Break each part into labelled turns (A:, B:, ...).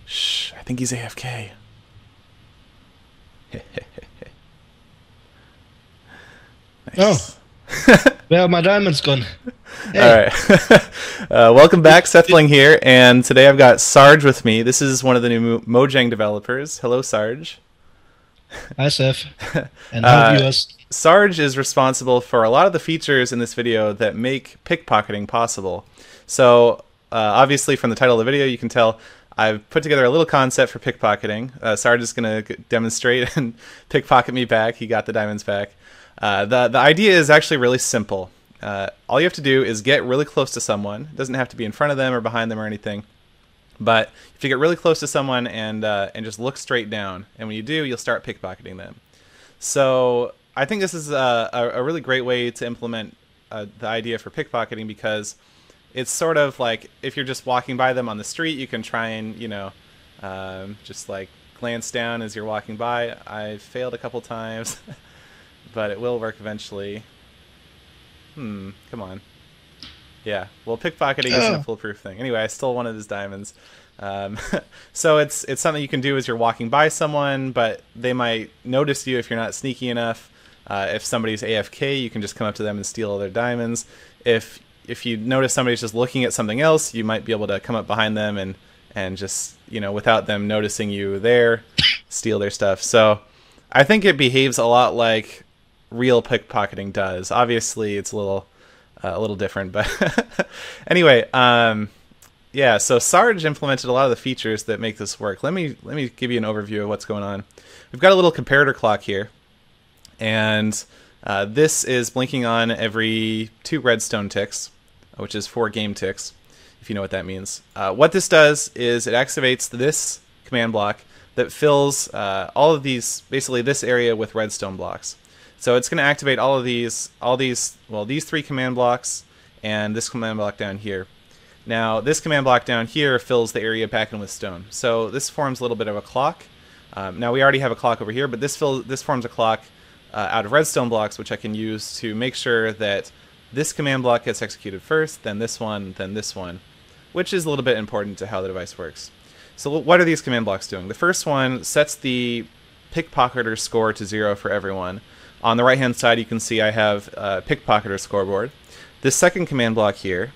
A: Shh, I think he's AFK.
B: Oh,
A: Nice.
B: well, my diamond's gone.
A: All
B: Hey,
A: right. Welcome back, Sethling here, and today I've got Sarge with me. This is one of the new Mojang developers. Hello, Sarge.
B: hi Seth, and hi
A: Uh,
B: viewers.
A: Sarge is responsible for a lot of the features in this video that make pickpocketing possible. So, obviously, from the title of the video, you can tell I've put together a little concept for pickpocketing. Sarge is going to demonstrate and pickpocket me back. He got the diamonds back. The idea is actually really simple. All you have to do is get really close to someone. It doesn't have to be in front of them or behind them or anything. But if you get really close to someone and just look straight down, and when you do, you'll start pickpocketing them. So I think this is a really great way to implement the idea for pickpocketing, because it's sort of like if you're just walking by them on the street, you can try and, just like glance down as you're walking by. I failed a couple times, but it will work eventually. Come on. Yeah, well, pickpocketing isn't a
B: Oh,
A: foolproof thing. Anyway, I stole one of his diamonds. Um, so it's something you can do as you're walking by someone, but they might notice you if you're not sneaky enough. If somebody's AFK, you can just come up to them and steal all their diamonds. If you notice somebody's just looking at something else, you might be able to come up behind them and just, without them noticing you there, steal their stuff. So I think it behaves a lot like real pickpocketing does. Obviously, it's a little different, but anyway, yeah. So Sarge implemented a lot of the features that make this work. Let me give you an overview of what's going on. We've got a little comparator clock here, and this is blinking on every 2 redstone ticks, which is 4 game ticks, if you know what that means. What this does is it activates this command block that fills all of these, basically this area, with redstone blocks. So it's going to activate these 3 command blocks and this command block down here. Now, this command block down here fills the area back in with stone. So this forms a little bit of a clock. Now, we already have a clock over here, but this forms a clock out of redstone blocks, which I can use to make sure that this command block gets executed first, then this one, which is a little bit important to how the device works. So what are these command blocks doing? The first one sets the pickpocketer score to 0 for everyone. On the right-hand side, you can see I have a pickpocketer scoreboard. This second command block here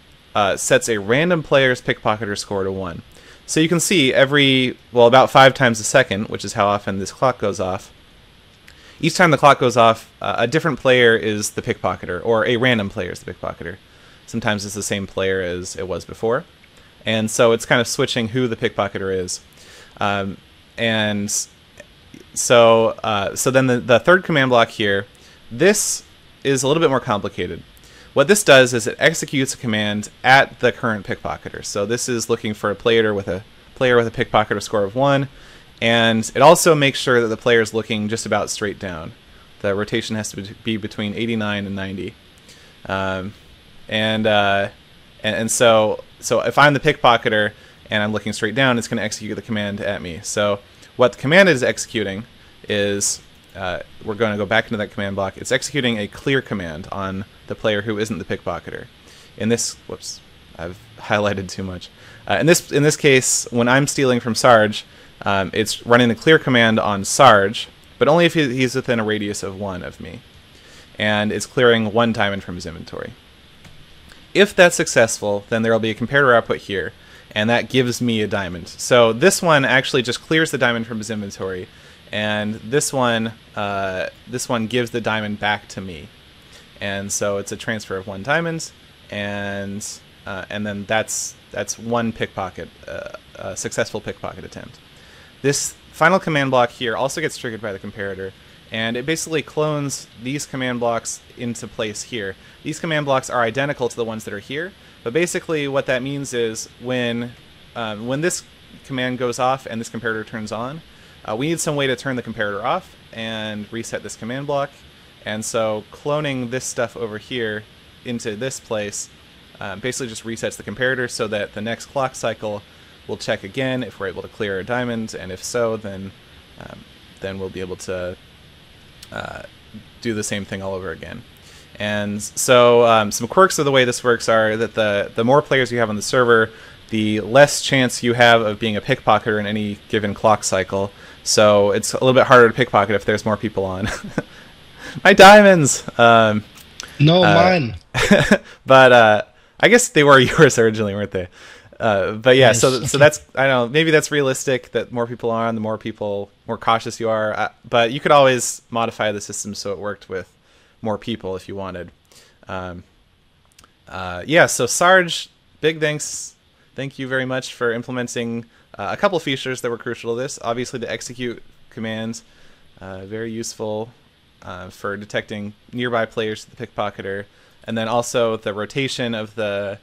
A: sets a random player's pickpocketer score to 1. So you can see about 5 times a second, which is how often this clock goes off. Each time the clock goes off, a different player is the pickpocketer, or a random player is the pickpocketer. Sometimes it's the same player as it was before. And so it's kind of switching who the pickpocketer is. And so then the third command block here, this is a little bit more complicated. What this does is it executes a command at the current pickpocketer. So this is looking for a player with a pickpocketer score of 1, and it also makes sure that the player is looking just about straight down. The rotation has to be between 89 and 90. And so if I'm the pickpocketer and I'm looking straight down, it's going to execute the command at me. So what the command is executing is, we're going to go back into that command block. It's executing a clear command on the player who isn't the pickpocketer. In this, whoops, I've highlighted too much. In this case, when I'm stealing from Sarge, it's running the clear command on Sarge, but only if he's within a radius of 1 of me. And it's clearing 1 diamond from his inventory. If that's successful, then there will be a comparator output here, and that gives me a diamond. So this one actually just clears the diamond from his inventory, and this one gives the diamond back to me. And so it's a transfer of 1 diamond, and then that's 1 pickpocket, a successful pickpocket attempt. This final command block here also gets triggered by the comparator, and it basically clones these command blocks into place here. These command blocks are identical to the ones that are here, but basically what that means is when this command goes off and this comparator turns on, we need some way to turn the comparator off and reset this command block. And so cloning this stuff over here into this place basically just resets the comparator so that the next clock cycle will check again if we're able to clear a diamond, and if so, then we'll be able to do the same thing all over again. And so some quirks of the way this works are that the more players you have on the server, the less chance you have of being a pickpocketer in any given clock cycle. So it's a little bit harder to pickpocket if there's more people on. My diamonds!
B: No, mine.
A: But I guess they were yours originally, weren't they? But yeah,
B: Yes.
A: so that's, I don't know, maybe that's realistic that more people are on, the more cautious you are. But you could always modify the system so it worked with more people if you wanted. Yeah, so Sarge, big thanks. Thank you very much for implementing a couple of features that were crucial to this. Obviously, the execute command, very useful for detecting nearby players to the pickpocketer, and then also the rotation of the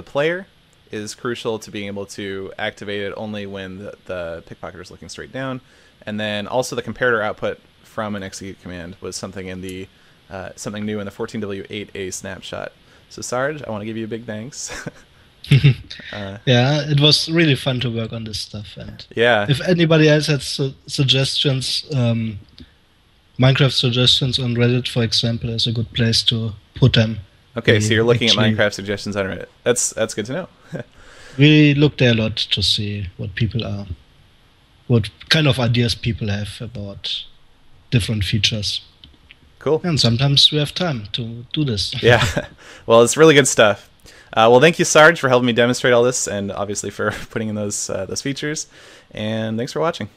A: player is crucial to being able to activate it only when the pickpocketer is looking straight down. And then also the comparator output from an execute command was something in the something new in the 14W8A snapshot. So Sarge, I want to give you a big thanks.
B: Yeah, it was really fun to work on this stuff. And
A: Yeah.
B: if anybody else has suggestions, Minecraft suggestions on Reddit, for example, is a good place to put them.
A: Okay, so you're looking
B: actually-
A: at Minecraft suggestions on Reddit. That's good to know.
B: We look there a lot to see what kind of ideas people have about different features.
A: Cool.
B: And sometimes we have time to do this.
A: Yeah. Well, it's really good stuff. Well, thank you, Sarge, for helping me demonstrate all this, and obviously for putting in those features. And thanks for watching.